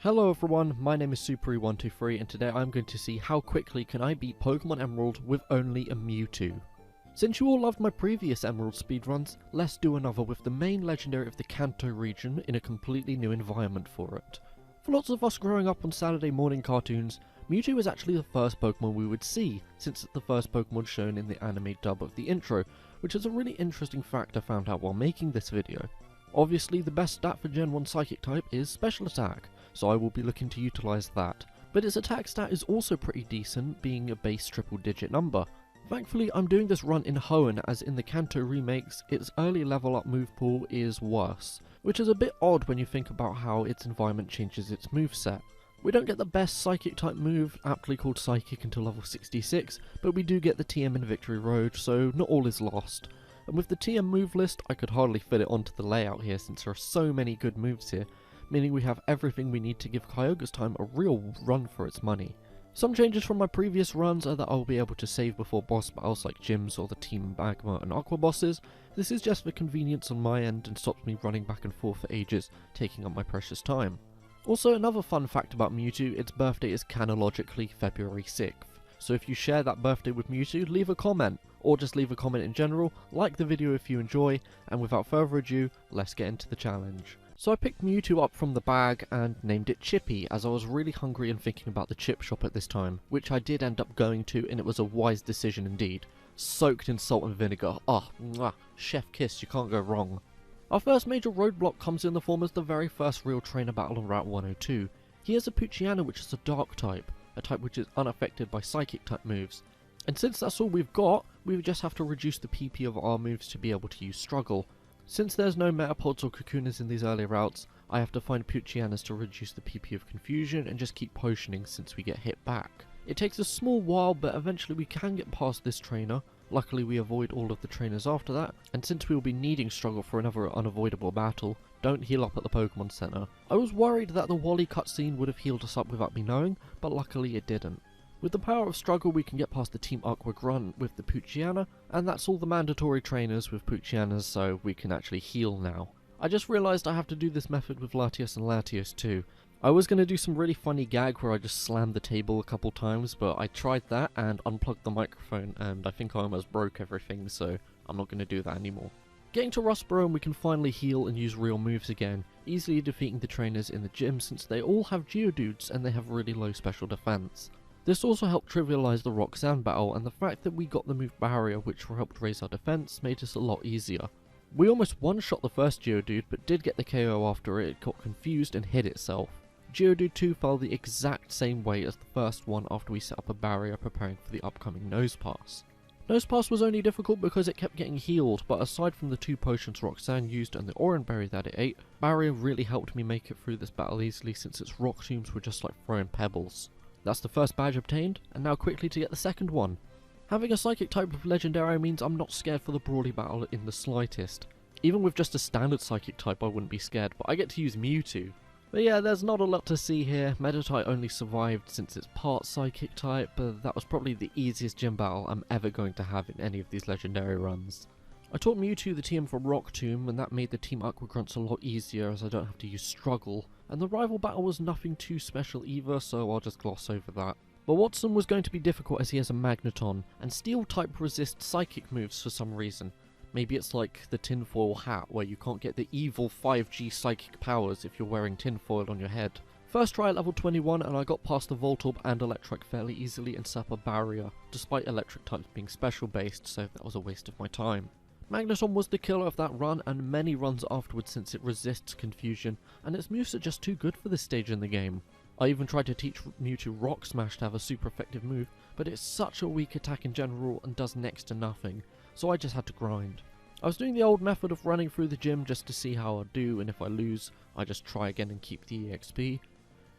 Hello everyone, my name is Super123 and today I'm going to see how quickly can I beat Pokemon Emerald with only a Mewtwo. Since you all loved my previous Emerald speedruns, let's do another with the main legendary of the Kanto region in a completely new environment for it. For lots of us growing up on Saturday morning cartoons, Mewtwo is actually the first Pokemon we would see, since it's the first Pokemon shown in the anime dub of the intro, which is a really interesting fact I found out while making this video. Obviously the best stat for Gen 1 Psychic type is Special Attack, so I will be looking to utilise that. But its attack stat is also pretty decent, being a base triple digit number. Thankfully I'm doing this run in Hoenn, as in the Kanto remakes its early level up move pool is worse, which is a bit odd when you think about how its environment changes its moveset. We don't get the best Psychic type move, aptly called Psychic, until level 66, but we do get the TM in Victory Road, so not all is lost. And with the TM move list, I could hardly fit it onto the layout here since there are so many good moves here, meaning we have everything we need to give Kyogre's time a real run for its money. Some changes from my previous runs are that I'll be able to save before boss battles like gyms or the Team Magma and Aqua bosses. This is just for convenience on my end and stops me running back and forth for ages, taking up my precious time. Also, another fun fact about Mewtwo, its birthday is canonically February 6th. So if you share that birthday with Mewtwo, leave a comment, or just leave a comment in general, like the video if you enjoy, and without further ado, let's get into the challenge. So I picked Mewtwo up from the bag and named it Chippy, as I was really hungry and thinking about the chip shop at this time, which I did end up going to, and it was a wise decision indeed. Soaked in salt and vinegar, mwah, chef kiss, you can't go wrong. Our first major roadblock comes in the form as the very first real trainer battle on Route 102. He has a Poochyena, which is a dark type, a type which is unaffected by Psychic type moves. And since that's all we've got, we would just have to reduce the PP of our moves to be able to use Struggle. Since there's no Metapods or Cocoonas in these early routes, I have to find Poochyenas to reduce the PP of Confusion and just keep potioning since we get hit back. It takes a small while, but eventually we can get past this trainer. Luckily we avoid all of the trainers after that, and since we will be needing Struggle for another unavoidable battle, don't heal up at the Pokemon Center. I was worried that the Wally cutscene would have healed us up without me knowing, but luckily it didn't. With the power of Struggle we can get past the Team Aqua Grunt with the Poochyena, and that's all the mandatory trainers with Poochyenas, so we can actually heal now. I just realised I have to do this method with Latios and Latios too. I was going to do some really funny gag where I just slammed the table a couple times, but I tried that and unplugged the microphone and I think I almost broke everything, so I'm not going to do that anymore. Getting to Rustboro and we can finally heal and use real moves again, easily defeating the trainers in the gym since they all have Geodudes and they have really low special defense. This also helped trivialise the Rock Sand battle, and the fact that we got the move Barrier, which helped raise our defense, made this a lot easier. We almost one-shot the first Geodude, but did get the KO after it got confused and hid itself. Geodude 2 fell the exact same way as the first one after we set up a barrier preparing for the upcoming Nose Pass. Nose Pass was only difficult because it kept getting healed, but aside from the 2 potions Roxanne used and the Oran Berry that it ate, Barrier really helped me make it through this battle easily since its rock tombs were just like throwing pebbles. That's the first badge obtained, and now quickly to get the second one. Having a Psychic type of Legendary means I'm not scared for the Brawly battle in the slightest. Even with just a standard Psychic type I wouldn't be scared, but I get to use Mewtwo. But yeah, there's not a lot to see here. Meditite only survived since it's part Psychic type, but that was probably the easiest gym battle I'm ever going to have in any of these Legendary runs. I taught Mewtwo the TM from Rock Tomb, and that made the Team Aqua Grunts a lot easier as I don't have to use Struggle, and the rival battle was nothing too special either, so I'll just gloss over that. But Watson was going to be difficult as he has a Magneton, and Steel type resists Psychic moves for some reason. Maybe it's like the tinfoil hat where you can't get the evil 5G Psychic powers if you're wearing tinfoil on your head. First try at level 21 and I got past the Voltorb and Electric fairly easily and set up a barrier, despite Electric types being special based, so that was a waste of my time. Magneton was the killer of that run and many runs afterwards since it resists Confusion, and its moves are just too good for this stage in the game. I even tried to teach Mewtwo Rock Smash to have a super effective move, but it's such a weak attack in general and does next to nothing, so I just had to grind. I was doing the old method of running through the gym just to see how I do, and if I lose, I just try again and keep the EXP.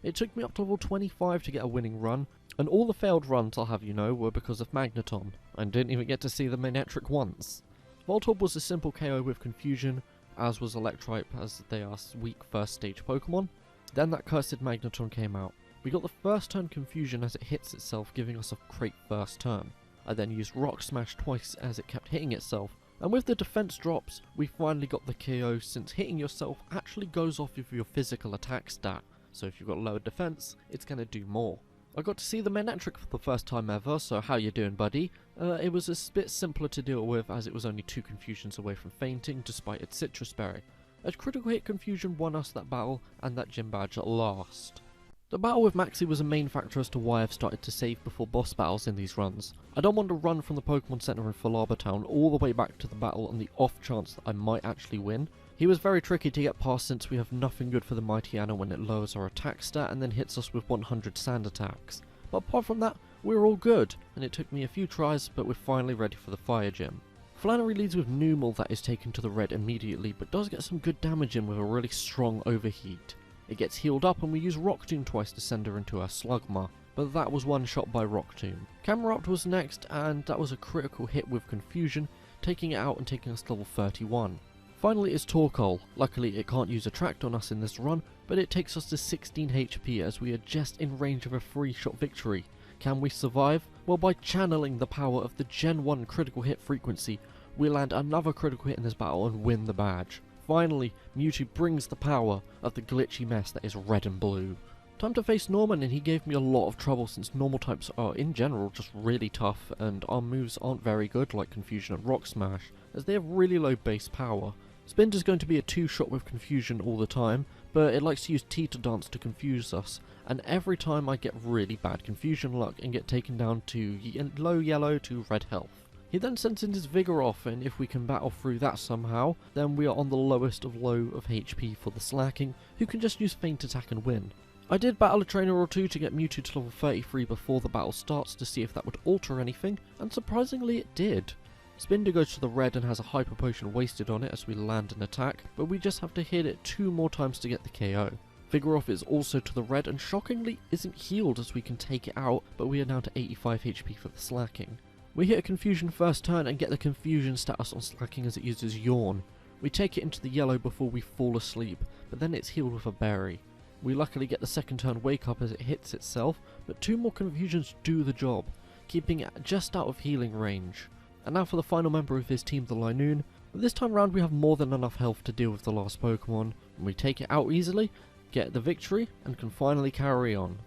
It took me up to level 25 to get a winning run, and all the failed runs, I'll have you know, were because of Magneton, and didn't even get to see the Manectric once. Voltorb was a simple KO with Confusion, as was Electripe, as they are weak first stage Pokemon. Then that cursed Magneton came out. We got the first turn Confusion as it hits itself, giving us a great first turn. I then used Rock Smash twice as it kept hitting itself, and with the defense drops, we finally got the KO since hitting yourself actually goes off of your physical attack stat, so if you've got lower defense, it's going to do more. I got to see the Manectric for the first time ever, so how you doing, buddy? It was a bit simpler to deal with as it was only 2 confusions away from fainting despite its Citrus Berry. A critical hit confusion won us that battle and that gym badge at last. The battle with Maxie was a main factor as to why I've started to save before boss battles in these runs. I don't want to run from the Pokemon Center in Falaba Town all the way back to the battle on the off chance that I might actually win. He was very tricky to get past since we have nothing good for the Mighty Anna when it lowers our attack stat and then hits us with 100 sand attacks. But apart from that, we're all good, and it took me a few tries, but we're finally ready for the Fire Gym. Flannery leads with Numel that is taken to the red immediately, but does get some good damage in with a really strong overheat. It gets healed up and we use Rock Tomb twice to send her into our Slugma, but that was one shot by Rock Tomb. Camerupt was next, and that was a critical hit with Confusion, taking it out and taking us to level 31. Finally is Torkoal. Luckily it can't use Attract on us in this run, but it takes us to 16 HP as we are just in range of a 3-shot victory. Can we survive? Well, by channeling the power of the Gen 1 critical hit frequency, we land another critical hit in this battle and win the badge. Finally, Mewtwo brings the power of the glitchy mess that is red and blue. Time to face Norman, and he gave me a lot of trouble since normal types are in general just really tough and our moves aren't very good like Confusion and Rock Smash, as they have really low base power. Spin is going to be a 2-shot with Confusion all the time, but it likes to use Teeter Dance to confuse us, and every time I get really bad Confusion luck and get taken down to low yellow to red health. He then sends in his Vigoroth, and if we can battle through that somehow, then we are on the lowest of low of HP for the Slacking, who can just use Feint Attack and win. I did battle a trainer or two to get Mewtwo to level 33 before the battle starts to see if that would alter anything, and surprisingly it did. Spinder goes to the red and has a Hyper Potion wasted on it as we land an attack, but we just have to hit it 2 more times to get the KO. Vigoroth is also to the red and shockingly isn't healed as we can take it out, but we are down to 85 HP for the Slacking. We hit a Confusion first turn and get the Confusion status on Slacking as it uses Yawn. We take it into the yellow before we fall asleep, but then it's healed with a berry. We luckily get the second turn Wake Up as it hits itself, but 2 more Confusions do the job, keeping it just out of healing range. And now for the final member of his team, the Linoon. This time round we have more than enough health to deal with the last Pokemon, and we take it out easily, get the victory, and can finally carry on.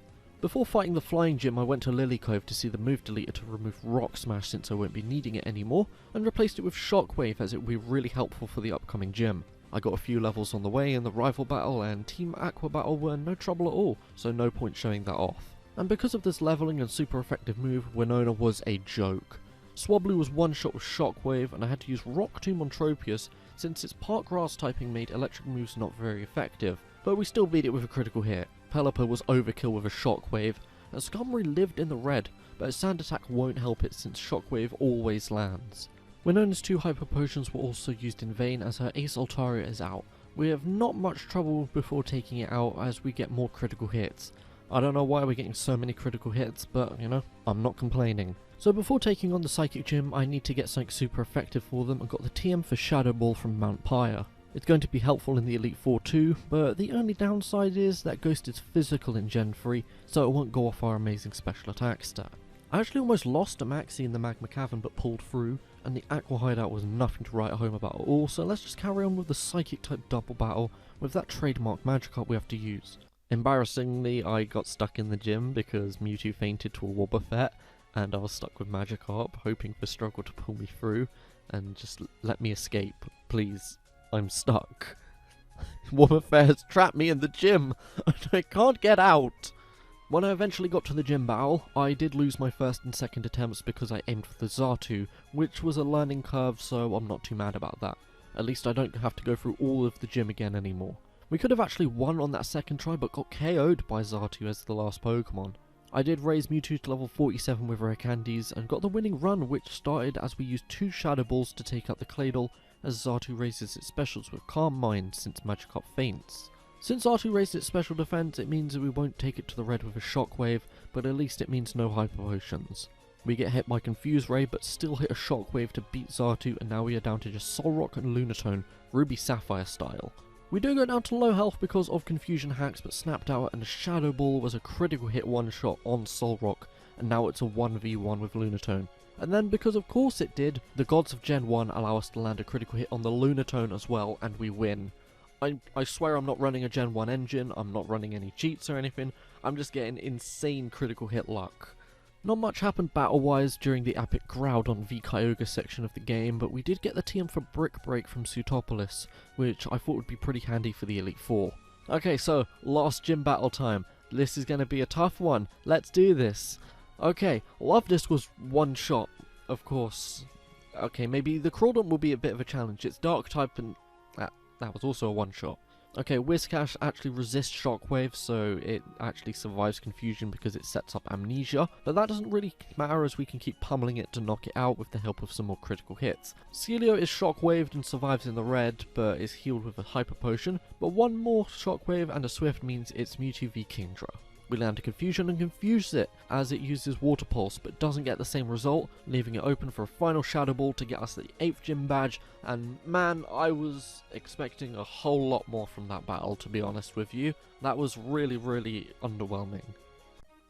Before fighting the Flying Gym, I went to Lily Cove to see the move deleter to remove Rock Smash since I won't be needing it anymore, and replaced it with Shockwave as it will be really helpful for the upcoming gym. I got a few levels on the way in the rival battle, and Team Aqua battle were no trouble at all, so no point showing that off. And because of this leveling and super effective move, Winona was a joke. Swablu was one shot with Shockwave, and I had to use Rock Tomb on Tropius since its part grass typing made electric moves not very effective, but we still beat it with a critical hit. Pelipper was overkill with a Shockwave, and Skarmory lived in the red, but a Sand Attack won't help it since Shockwave always lands. Winona's 2 Hyper Potions were also used in vain as her Ace Altaria is out. We have not much trouble before taking it out as we get more critical hits. I don't know why we're getting so many critical hits, but you know, I'm not complaining. So before taking on the Psychic Gym, I need to get something super effective for them and got the TM for Shadow Ball from Mount Pyre. It's going to be helpful in the Elite Four too, but the only downside is that Ghost is physical in Gen 3, so it won't go off our amazing special attack stat. I actually almost lost to Maxie in the Magma Cavern but pulled through, and the Aqua Hideout was nothing to write home about at all, so let's just carry on with the Psychic type double battle with that trademark Magikarp we have to use. Embarrassingly, I got stuck in the gym because Mewtwo fainted to a Wobbuffet, and I was stuck with Magikarp, hoping for Struggle to pull me through, and just let me escape, please. I'm stuck. Wobbuffet has trapped me in the gym, and I can't get out! When I eventually got to the gym battle, I did lose my first and second attempts because I aimed for the Xatu, which was a learning curve, so I'm not too mad about that. At least I don't have to go through all of the gym again anymore. We could have actually won on that second try, but got KO'd by Xatu as the last Pokemon. I did raise Mewtwo to level 47 with rare candies, and got the winning run, which started as we used 2 Shadow Balls to take out the Claydol, as Xatu raises its specials with Calm Mind since Magikarp faints. Since Xatu raised its special defense, it means that we won't take it to the red with a Shockwave, but at least it means no Hyper Potions. We get hit by Confuse Ray, but still hit a Shockwave to beat Xatu, and now we are down to just Solrock and Lunatone, Ruby Sapphire style. We do go down to low health because of Confusion hacks, but snapped out, and a Shadow Ball was a critical hit one-shot on Solrock, and now it's a 1v1 with Lunatone. And then, because of course it did, the gods of Gen 1 allow us to land a critical hit on the Lunatone as well, and we win. I swear I'm not running a Gen 1 engine, I'm not running any cheats or anything, I'm just getting insane critical hit luck. Not much happened battle-wise during the epic Groudon v Kyogre section of the game, but we did get the TM for Brick Break from Sutopolis, which I thought would be pretty handy for the Elite Four. Okay, so, last gym battle time. This is going to be a tough one. Let's do this. Okay, love this was one shot, of course. Okay, maybe the Groudon will be a bit of a challenge. It's Dark type and that was also a one shot. Okay, Whiscash actually resists Shockwave, so it actually survives Confusion because it sets up Amnesia, but that doesn't really matter as we can keep pummeling it to knock it out with the help of some more critical hits. Celio is Shockwaved and survives in the red, but is healed with a Hyper Potion, but one more Shockwave and a Swift means it's Mewtwo v Kingdra. We land a Confusion and confuse it, as it uses Water Pulse but doesn't get the same result, leaving it open for a final Shadow Ball to get us the 8th gym badge, and man, I was expecting a whole lot more from that battle, to be honest with you. That was really underwhelming.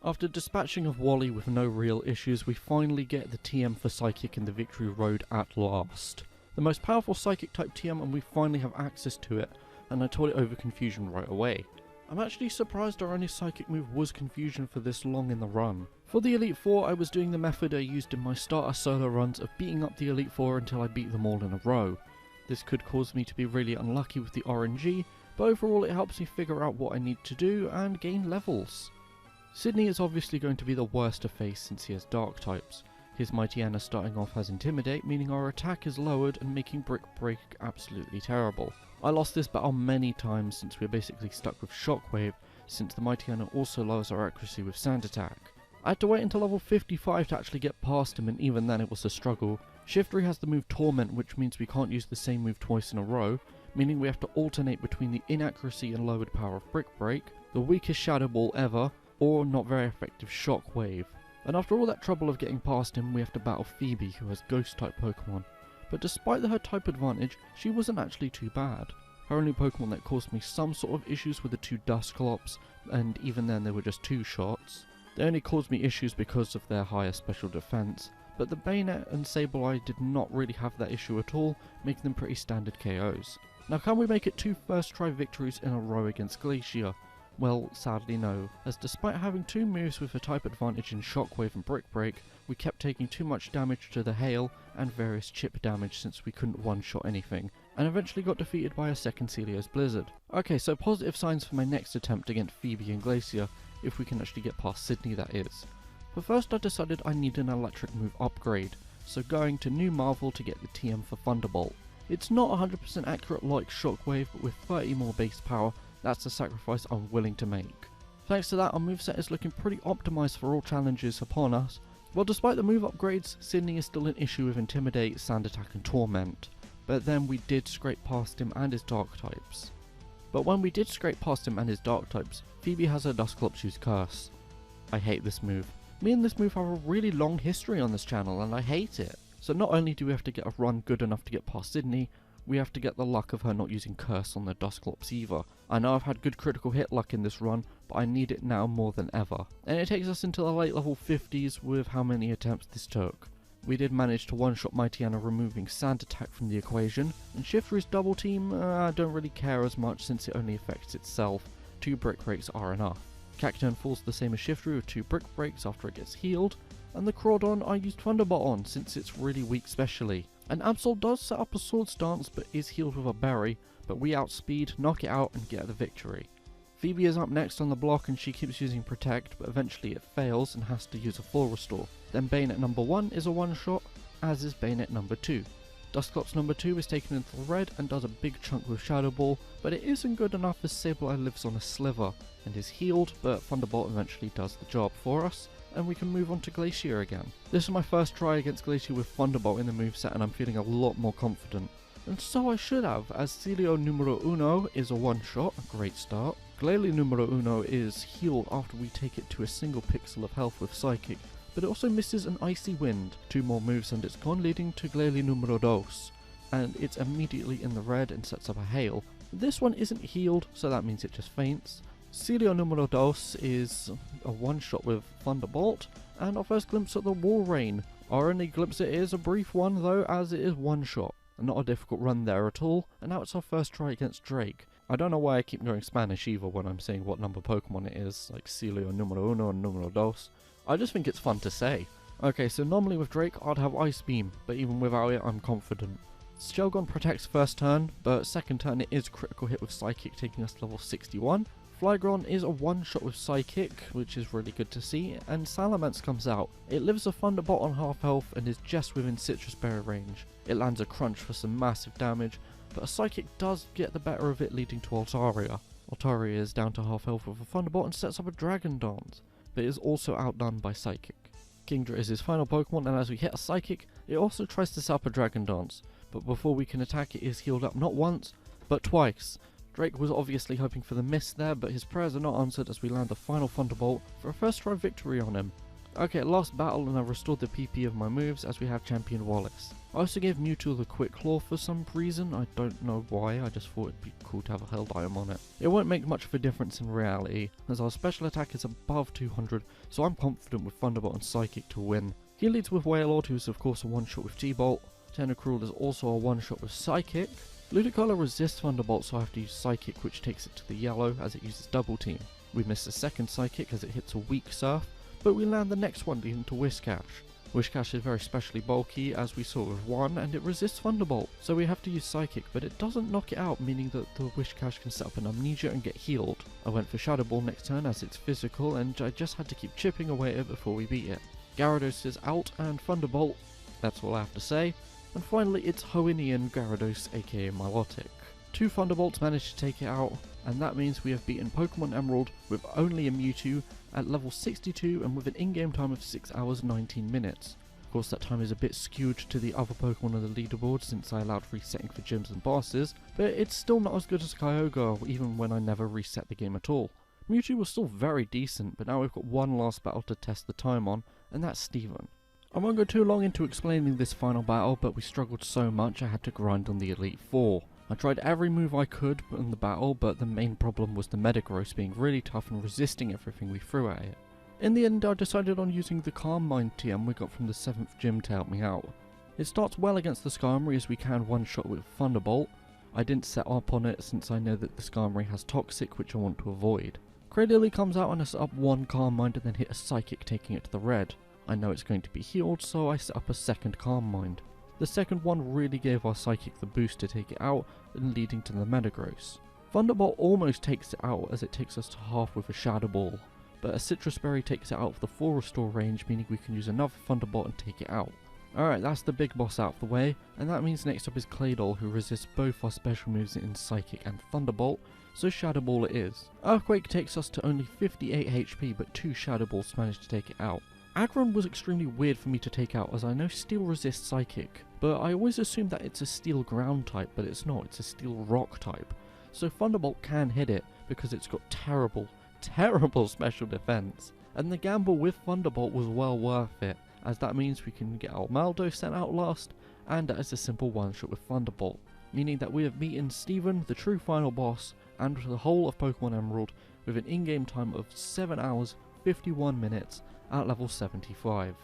After dispatching of Wally with no real issues, we finally get the TM for Psychic in the Victory Road at last. The most powerful Psychic type TM, and we finally have access to it, and I told it over Confusion right away. I'm actually surprised our only Psychic move was Confusion for this long in the run. For the Elite Four, I was doing the method I used in my starter solo runs of beating up the Elite Four until I beat them all in a row. This could cause me to be really unlucky with the RNG, but overall it helps me figure out what I need to do and gain levels. Sydney is obviously going to be the worst to face since he has Dark types. His Mighty Anna starting off as Intimidate, meaning our attack is lowered and making Brick Break absolutely terrible. I lost this battle many times since we're basically stuck with Shockwave, since the Mighty Anna also lowers our accuracy with Sand Attack. I had to wait until level 55 to actually get past him, and even then it was a struggle. Shiftry has the move Torment, which means we can't use the same move twice in a row, meaning we have to alternate between the inaccuracy and lowered power of Brick Break, the weakest Shadow Ball ever, or not very effective Shockwave. And after all that trouble of getting past him, we have to battle Phoebe, who has Ghost type Pokemon. But despite her type advantage, she wasn't actually too bad. Her only Pokemon that caused me some sort of issues were the 2 Dusclops, and even then they were just 2 shots. They only caused me issues because of their higher special defense, but the Bayonet and Sableye did not really have that issue at all, making them pretty standard KOs. Now can we make it 2 first try victories in a row against Glacier? Well, sadly no, as despite having 2 moves with a type advantage in Shockwave and Brick Break, we kept taking too much damage to the hail and various chip damage since we couldn't one-shot anything, and eventually got defeated by a second Celio's Blizzard. Okay, so positive signs for my next attempt against Phoebe and Glacier, if we can actually get past Sydney that is. But first I decided I need an electric move upgrade, so going to New Marvel to get the TM for Thunderbolt. It's not 100% accurate like Shockwave, but with 30 more base power, that's the sacrifice I'm willing to make. Thanks to that, our moveset is looking pretty optimised for all challenges upon us. Well, despite the move upgrades, Sydney is still an issue with Intimidate, Sand Attack and Torment. But then we did scrape past him and his Dark types. But when we did scrape past him and his Dark types, Phoebe has her Dusclops use Curse. I hate this move. Me and this move have a really long history on this channel and I hate it. So not only do we have to get a run good enough to get past Sydney, we have to get the luck of her not using Curse on the Dusclops either. I know I've had good critical hit luck in this run, but I need it now more than ever. And it takes us into the late level 50s with how many attempts this took. We did manage to one-shot Mighty Anna removing Sand Attack from the equation, and Shiftry's double team, I don't really care as much since it only affects itself. 2 Brick Breaks are enough. Cacturne falls the same as Shiftry with 2 Brick Breaks after it gets healed, and the Groudon I used Thunderbolt on since it's really weak specially. And Absol does set up a Sword Stance but is healed with a Berry, but we outspeed, knock it out and get the victory. Phoebe is up next on the block and she keeps using Protect, but eventually it fails and has to use a Full Restore. Then Bayonet number 1 is a one-shot, as is Bayonet number 2. Dusclops number 2 is taken into the red and does a big chunk with Shadow Ball, but it isn't good enough as Sableye lives on a sliver and is healed, but Thunderbolt eventually does the job for us, and we can move on to Glacier again. This is my first try against Glacier with Thunderbolt in the moveset and I'm feeling a lot more confident. And so I should have, as Celio Numero Uno is a one-shot, a great start. Glalie Numero Uno is healed after we take it to a single pixel of health with Psychic, but it also misses an Icy Wind. 2 more moves and it's gone, leading to Glalie Numero Dos, and it's immediately in the red and sets up a Hail. This one isn't healed, so that means it just faints. Celio Numero Dos is a one-shot with Thunderbolt, and our first glimpse at the Wall Rain. Our only glimpse it is a brief one though, as it is one-shot. Not a difficult run there at all, and now it's our first try against Drake. I don't know why I keep going Spanish either when I'm saying what number Pokemon it is, like Silio numero uno and numero dos. I just think it's fun to say. Okay, so normally with Drake I'd have Ice Beam, but even without it I'm confident. Shelgon protects first turn, but second turn it is critical hit with Psychic, taking us to level 61. Flygon is a one-shot with Psychic, which is really good to see, and Salamence comes out. It lives a Thunderbolt on half health and is just within Citrus Berry range. It lands a Crunch for some massive damage, but a Psychic does get the better of it, leading to Altaria. Altaria is down to half health with a Thunderbolt and sets up a Dragon Dance, but is also outdone by Psychic. Kingdra is his final Pokemon, and as we hit a Psychic, it also tries to set up a Dragon Dance, but before we can attack it is healed up not once, but twice. Drake was obviously hoping for the miss there, but his prayers are not answered as we land the final Thunderbolt for a first try victory on him. Okay, last battle, and I've restored the PP of my moves as we have champion Wallace. I also gave MEWTWO the quick claw for some reason, I don't know why, I just thought it'd be cool to have a held item on it. It won't make much of a difference in reality, as our special attack is above 200, so I'm confident with Thunderbolt and Psychic to win. He leads with Wailord, who's of course a one-shot with T-Bolt. Tentacruel is also a one-shot with Psychic. Ludicolo resists Thunderbolt, so I have to use Psychic, which takes it to the yellow as it uses Double Team. We miss the second Psychic as it hits a weak Surf, but we land the next one leading to Whiscash. Whiscash is very specially bulky, as we saw with 1, and it resists Thunderbolt, so we have to use Psychic, but it doesn't knock it out, meaning that the Whiscash can set up an Amnesia and get healed. I went for Shadow Ball next turn as it's physical, and I just had to keep chipping away at it before we beat it. Gyarados is out, and Thunderbolt, that's all I have to say. And finally it's Hoenn Gyarados, aka Milotic. 2 Thunderbolts managed to take it out, and that means we have beaten Pokemon Emerald with only a MEWTWO at level 62 and with an in-game time of 6 hours 19 minutes. Of course that time is a bit skewed to the other Pokemon on the leaderboard since I allowed resetting for gyms and bosses, but it's still not as good as Kyogre even when I never reset the game at all. MEWTWO was still very decent, but now we've got one last battle to test the time on, and that's Steven. I won't go too long into explaining this final battle, but we struggled so much I had to grind on the Elite Four. I tried every move I could in the battle, but the main problem was the Metagross being really tough and resisting everything we threw at it. In the end I decided on using the Calm Mind TM we got from the 7th gym to help me out. It starts well against the Skarmory as we can one-shot with Thunderbolt. I didn't set up on it since I know that the Skarmory has Toxic, which I want to avoid. Cradily comes out and I set up one Calm Mind and then hit a Psychic, taking it to the red. I know it's going to be healed, so I set up a second Calm Mind. The second one really gave our Psychic the boost to take it out, and leading to the Metagross. Thunderbolt almost takes it out as it takes us to half with a Shadow Ball, but a Citrus Berry takes it out of the full restore range, meaning we can use another Thunderbolt and take it out. Alright, that's the big boss out of the way, and that means next up is Claydol, who resists both our special moves in Psychic and Thunderbolt, so Shadow Ball it is. Earthquake takes us to only 58 HP, but 2 Shadow Balls manage to take it out. Aggron was extremely weird for me to take out as I know Steel resists Psychic, but I always assume that it's a Steel ground type, but it's not, it's a Steel rock type. So Thunderbolt can hit it because it's got terrible special defense. And the gamble with Thunderbolt was well worth it, as that means we can get our Maldo sent out last, and as a simple one-shot with Thunderbolt, meaning that we have beaten Steven, the true final boss, and the whole of Pokemon Emerald with an in-game time of 7 hours, 51 minutes, at level 75.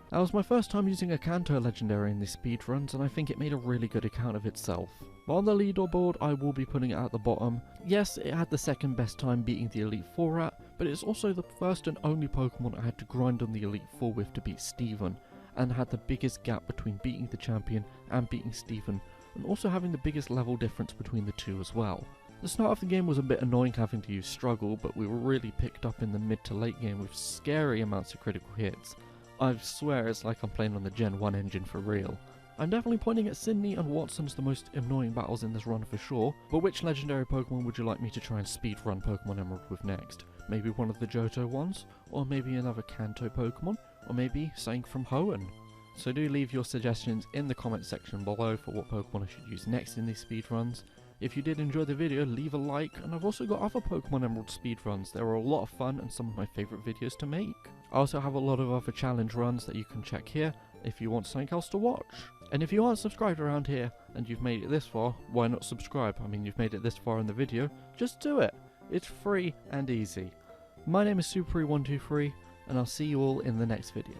That was my first time using a Kanto legendary in these speedruns, and I think it made a really good account of itself. But on the leaderboard I will be putting it at the bottom. Yes, it had the second best time beating the Elite Four at, but it's also the first and only Pokemon I had to grind on the Elite Four with to beat Steven, and had the biggest gap between beating the champion and beating Steven, and also having the biggest level difference between the two as well. The start of the game was a bit annoying having to use Struggle, but we were really picked up in the mid to late game with scary amounts of critical hits. I swear it's like I'm playing on the Gen 1 engine for real. I'm definitely pointing at Sydney and Watson as the most annoying battles in this run for sure, but which legendary Pokemon would you like me to try and speedrun Pokemon Emerald with next? Maybe one of the Johto ones? Or maybe another Kanto Pokemon? Or maybe something from Hoenn? So do leave your suggestions in the comment section below for what Pokemon I should use next in these speedruns. If you did enjoy the video, leave a like, and I've also got other Pokemon Emerald speedruns. They are a lot of fun and some of my favourite videos to make. I also have a lot of other challenge runs that you can check here if you want something else to watch. And if you aren't subscribed around here and you've made it this far, why not subscribe? I mean, you've made it this far in the video, just do it. It's free and easy. My name is Super123, and I'll see you all in the next video.